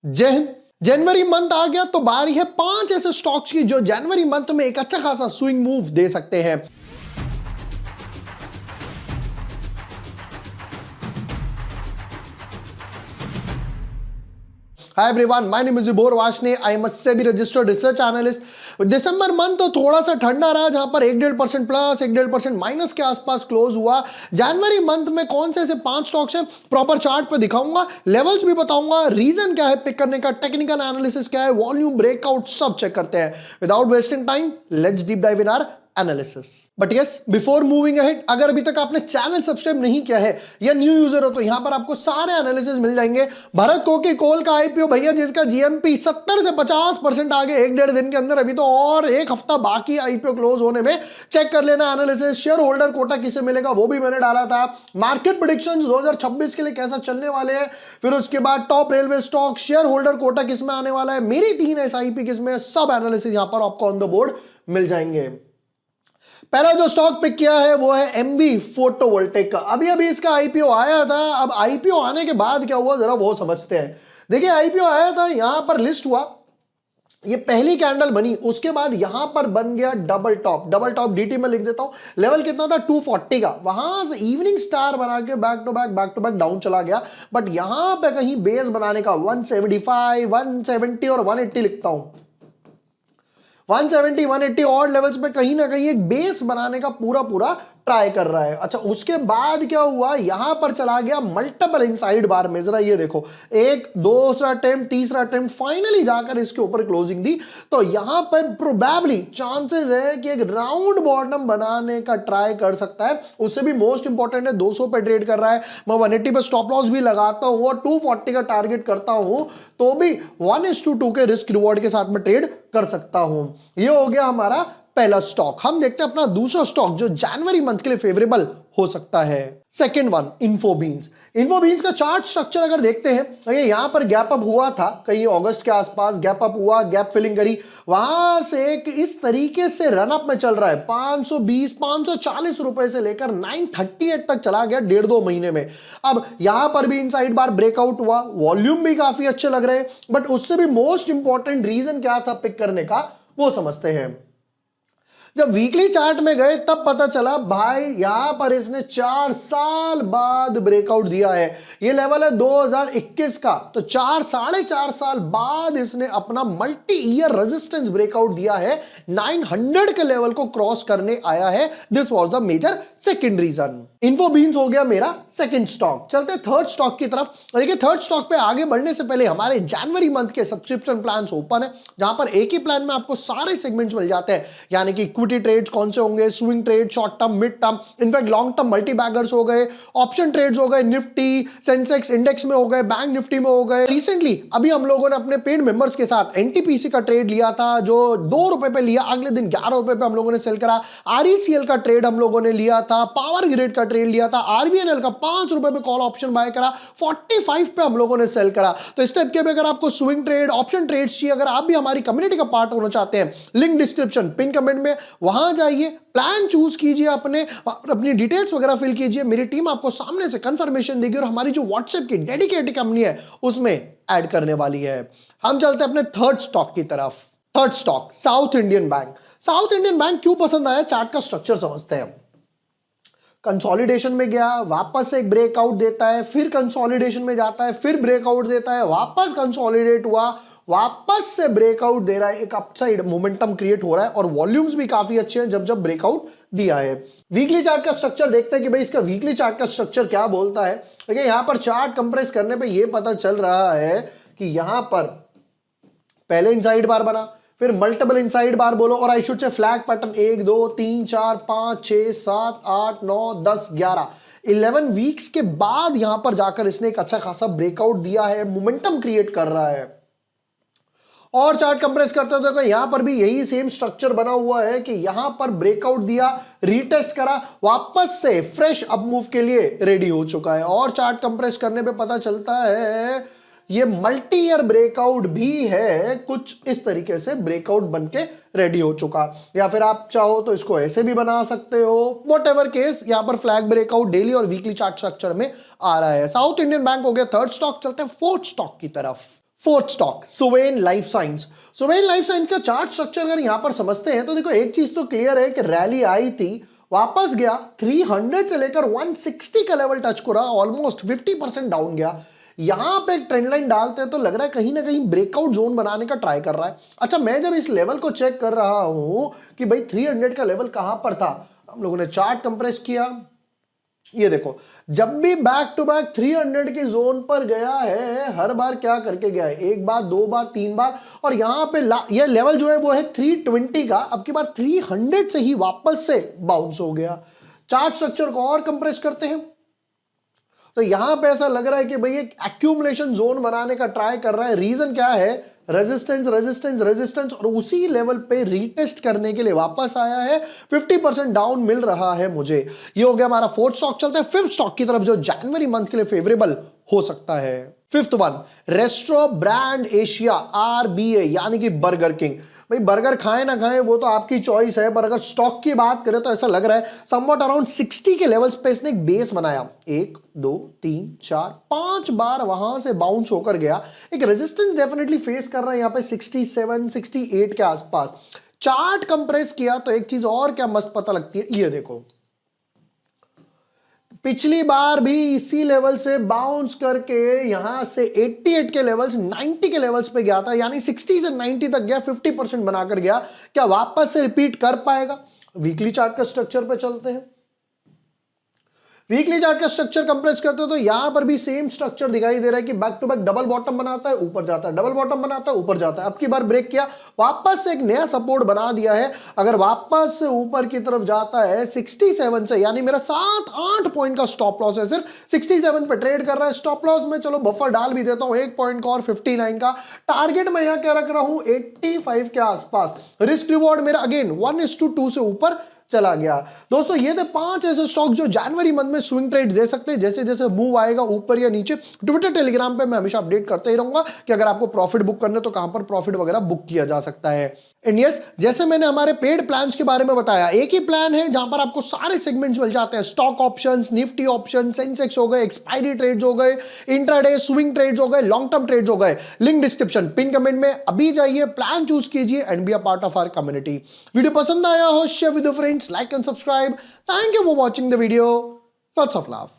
जय हिंद। जनवरी मंथ आ गया तो बारी है 5 ऐसे स्टॉक्स की जो जनवरी मंथ में एक अच्छा खासा स्विंग मूव दे सकते हैं। Hi everyone, my name is Vibhor Varshney. I am a SEBI registered research analyst. दिसंबर मंथ तो थोड़ा सा ठंडा रहा, जहां पर 1.5% प्लस 1.5% माइनस के आसपास क्लोज हुआ। जनवरी मंथ में कौन से ऐसे 5 स्टॉक्स हैं प्रॉपर चार्ट पे दिखाऊंगा, लेवल्स भी बताऊंगा, रीजन क्या है पिक करने का, टेक्निकल एनालिसिस क्या है, वॉल्यूम ब्रेकआउट सब चेक करते हैं। Without wasting time let's deep dive in our analysis. But yes, before moving ahead, अगर अभी तक आपने चैनल सब्सक्राइब नहीं किया है या न्यू यूजर हो तो यहां पर आपको सारे एनालिसिस मिल जाएंगे। भारत कोकी कोल का आईपीओ भैया, जिसका जीएमपी 70 से 50% आगे 1-1.5 दिन के अंदर, अभी तो और एक हफ्ता बाकी आईपीओ क्लोज होने में। चेक कर लेना एनालिसिस। शेयर होल्डर कोटा किसे मिलेगा वो भी मैंने डाला था। मार्केट प्रेडिक्शंस 2026 के लिए कैसा चलने वाले हैं, फिर उसके बाद top railway stock, share holder quota किसमें आने वाला है, मेरी 3 एसआईपी किसमें, सब एनालिसिस यहां पर आपको ऑन द बोर्ड मिल जाएंगे। पहला जो स्टॉक पिक किया है वो है एमबी फोटोवोल्टेक का। अभी अभी इसका आईपीओ आया था। अब आईपीओ आने के बाद क्या हुआ जरा वो समझते हैं। देखिए, आईपीओ आया था, यहां पर लिस्ट हुआ, ये पहली कैंडल बनी, उसके बाद यहां पर बन गया double top. Double top DT में लिख देता हूं। लेवल कितना था 240 का। वहां से इवनिंग स्टार बना के बैक टू बैक डाउन चला गया। बट यहां पे कहीं बेस बनाने का 175, 170 और 180 लिखता हूं। 170, 180 और लेवल्स पे कहीं ना कहीं एक बेस बनाने का पूरा पूरा ट्राई कर रहा है। अच्छा, उसके बाद क्या हुआ, यहां पर चला गया मल्टीपल इनसाइड बार में। जरा ये देखो, एक दूसरा अटेम्प्ट, तीसरा अटेम्प्ट, फाइनली जाकर इसके ऊपर क्लोजिंग दी। तो यहां पर प्रोबेबली चांसेस है कि एक राउंड बॉटम बनाने का ट्राई कर सकता है। उससे भी मोस्ट इंपॉर्टेंट है 200 पे ट्रेड कर रहा है। मैं 180 पे स्टॉप लॉस भी लगाता हूं और 240 का टारगेट करता हूं, तो भी 1:2 के रिस्क रिवॉर्ड के साथ में ट्रेड कर सकता हूं। ये हो गया हमारा पहला स्टॉक। हम देखते हैं अपना दूसरा स्टॉक जो जनवरी मंथ के लिए फेवरेबल हो सकता है। Second one, InfoBeans. इन्फोबीन्स का चार्ट स्ट्रक्चर अगर देखते हैं तो ये यहां पर गैप अप हुआ था, कहीं अगस्त के आसपास गैप अप हुआ, गैप फिलिंग करी, वहां से एक इस तरीके से रन अप में चल रहा है। 520 540 रुपए से लेकर 938 तक चला गया 1.5-2 महीने में। अब यहां पर भी इनसाइड बार ब्रेकआउट हुआ, वॉल्यूम भी काफी अच्छे लग रहे हैं। बट उससे भी मोस्ट इंपॉर्टेंट रीजन क्या था पिक करने का, वो समझते हैं। जब वीकली चार्ट में गए तब पता चला भाई यहां पर इसने 4 साल बाद ब्रेकआउट दिया है। ये लेवल है 2021 का, तो 4-4.5 साल बाद इसने अपना मल्टी ईयर रेजिस्टेंस ब्रेकआउट दिया है। 900 के लेवल को क्रॉस करने आया है। This was the major second reason. InfoBeans हो गया मेरा सेकंड स्टॉक। चलते थर्ड स्टॉक की तरफ। देखिए, थर्ड स्टॉक पे आगे बढ़ने से पहले हमारे जनवरी मंथ के सब्सक्रिप्शन प्लान ओपन है, जहां पर एक ही प्लान में आपको सारे सेगमेंट्स मिल जाते हैं। यानी कि इक्विटी ट्रेड्स कौन से होंगे, swing trade, short term, mid term, in fact long term multi beggars हो गए, ऑप्शन ट्रेड्स हो गए, निफ्टी, सेंसेक्स इंडेक्स में हो गए, बैंक निफ्टी में हो गए। रिसेंटली अभी हम लोगों ने अपने पेड मेंबर्स के साथ एनटीपीसी का ट्रेड लिया था, जो 2 रुपए पे लिया, अगले दिन 11 रुपए पे हम लोगों ने सेल करा। आरईसीएल का ट्रेड हम लोगों ने लिया था, पावर ग्रिड का ट्रेड लिया था, आरवीएनएल का 5 रुपए पे कॉल ऑप्शन बाय करा, 45 पे हम लोगों ने सेल करा। तो इस टाइप के अगर आपको स्विंग ट्रेड, ऑप्शन ट्रेड्स चाहिए, अगर आप भी हमारी कम्युनिटी का पार्ट होना चाहते हैं, लिंक डिस्क्रिप्शन पिन कमेंट में, वहां जाइए, प्लान चूज कीजिए, अपनी डिटेल्स वगैरह फिल कीजिए। मेरी टीम आपको सामने से कंफर्मेशन देगी और हमारी जो व्हाट्सएप की डेडिकेटेड कंपनी है उसमें ऐड करने वाली है। हम चलते हैं अपने थर्ड स्टॉक की तरफ। Third stock, south Indian bank. South Indian bank क्यों पसंद आया, चार्ट का स्ट्रक्चर समझते हैं। कंसोलिडेशन में गया, वापस एक ब्रेकआउट देता है, फिर कंसोलिडेशन में जाता है, फिर ब्रेकआउट देता है, वापस कंसोलिडेट हुआ, वापस से ब्रेकआउट दे रहा है, एक अपसाइड मोमेंटम क्रिएट हो रहा है और वॉल्यूम्स भी काफी अच्छे हैं जब जब ब्रेकआउट दिया है। वीकली चार्ट का स्ट्रक्चर देखते हैं कि भाई इसका वीकली चार्ट का स्ट्रक्चर क्या बोलता है। देखिए, यहां पर चार्ट कंप्रेस करने पे ये पता चल रहा है कि यहां पर पहले इनसाइड बार बना, फिर मल्टीपल इनसाइड बार बोलो, और I should say flag pattern 1 2 3 4 5 6 7 8 9 10 11 weeks के बाद यहां पर जाकर इसने एक अच्छा खासा ब्रेकआउट दिया है, मोमेंटम क्रिएट कर रहा है। और चार्ट कंप्रेस करते हो तो यहां पर भी यही सेम स्ट्रक्चर बना हुआ है कि यहां पर ब्रेकआउट दिया, रीटेस्ट करा, वापस से फ्रेश अप मूव के लिए रेडी हो चुका है। और चार्ट कंप्रेस करने पे पता चलता है ये मल्टी ईयर ब्रेकआउट भी है, कुछ इस तरीके से ब्रेकआउट बनके रेडी हो चुका। या फिर आप चाहो तो इसको ऐसे भी बना सकते हो, व्हाटएवर केस, यहां पर फ्लैग ब्रेकआउट डेली और वीकली चार्ट स्ट्रक्चर में आ रहा है। साउथ इंडियन बैंक हो गया थर्ड स्टॉक। चलते हैं फोर्थ स्टॉक की तरफ। Fourth stock Suven life science. Suven life science का चार्ट स्ट्रक्चर अगर यहां पर समझते हैं तो देखो एक चीज तो क्लियर है कि रैली आई थी, वापस गया 300 से लेकर 160 का लेवल टच करा, ऑलमोस्ट 50% डाउन गया। यहां पे एक ट्रेंड लाइन डालते हैं तो लग रहा है कहीं ना कहीं ब्रेकआउट जोन बनाने का ट्राई कर रहा है। अच्छा, मैं जब इस लेवल को चेक कर रहा हूं कि भाई 300 का लेवल कहां पर था, हम लोगों ने चार्ट कंप्रेस किया, ये देखो जब भी बैक टू बैक 300 के जोन पर गया है, हर बार क्या करके गया है, एक बार, दो बार, तीन बार, और यहां पे ये लेवल जो है वो है 320 का, अब की बार 300 से ही वापस से बाउंस हो गया। चार्ट स्ट्रक्चर को और कंप्रेस करते हैं तो यहां पे ऐसा लग रहा है कि भाई एक एक्यूमुलेशन जोन बनाने का ट्राई कर रहा है। रीजन क्या है, रेजिस्टेंस रेजिस्टेंस रेजिस्टेंस, और उसी लेवल पे रीटेस्ट करने के लिए वापस आया है, 50% डाउन मिल रहा है मुझे। ये हो गया हमारा फोर्थ स्टॉक। चलता है फिफ्थ स्टॉक की तरफ जो जनवरी मंथ के लिए फेवरेबल हो सकता है। Fifth one, resto brand Asia, RBA, यानी कि बर्गर किंग। भाई बर्गर खाएं ना खाएं वो तो आपकी चॉइस है, पर अगर स्टॉक की बात करें तो ऐसा लग रहा है समवॉट अराउंड 60 के लेवल्स पे इसने एक बेस बनाया, 1 2 3 4 5 बार वहां से बाउंस होकर गया। एक रेजिस्टेंस डेफिनेटली फेस कर रहा है यहां पे 67 68 के आसपास। चार्ट कंप्रेस किया तो एक चीज और क्या मस्त पता लगती है, ये देखो पिछली बार भी इसी लेवल से बाउंस करके यहां से 88 के लेवल्स 90 के लेवल्स पे गया था, यानी 60 से 90 तक गया, 50% बनाकर गया। क्या वापस से रिपीट कर पाएगा? वीकली चार्ट का स्ट्रक्चर पे चलते हैं। वीकली चार्ट का स्ट्रक्चर कंप्रेस करते हो तो यहां पर भी सेम स्ट्रक्चर दिखाई दे रहा है कि back to back double bottom बनाता है, ऊपर जाता है, डबल बॉटम बनाता है, ऊपर जाता है। अब की बार ब्रेक किया, वापस से एक नया सपोर्ट बना दिया है। अगर वापस से ऊपर की तरफ जाता है 67 से, यानी मेरा 7-8 पॉइंट का स्टॉप लॉस है, सिर्फ 67 पे ट्रेड कर रहा है। स्टॉप लॉस में चलो बफर डाल भी देता हूं 1 पॉइंट का और 59 का। टारगेट मैं यहां क्या रख रहा हूं, 85 के आसपास। रिस्क रिवॉर्ड मेरा अगेन 1:2 से ऊपर चला गया। दोस्तों ये थे 5 ऐसे स्टॉक जो जनवरी मंथ में स्विंग ट्रेड दे सकते हैं। जैसे जैसे मूव आएगा ऊपर या नीचे, ट्विटर टेलीग्राम पे मैं हमेशा अपडेट करते ही रहूंगा कि अगर आपको प्रॉफिट बुक करना है तो कहां पर प्रॉफिट वगैरह बुक किया जा सकता है। एंड यस, जैसे मैंने हमारे पेड प्लान्स के बारे में बताया, एक ही प्लान है जहां पर आपको सारे सेगमेंट्स मिल जाते हैं। Stock options, Nifty option, Sensex हो गए, एक्सपायरी ट्रेड्स हो गए, इंट्राडे स्विंग ट्रेड्स हो गए, लॉन्ग टर्म ट्रेड्स हो गए। लिंक डिस्क्रिप्शन, पिन कमेंट में। अभी जाइए, प्लान चूज कीजिए and be a part of our community. Video पसंद आया हो, share with your friends, like and subscribe. Thank you for watching the video. Lots of love.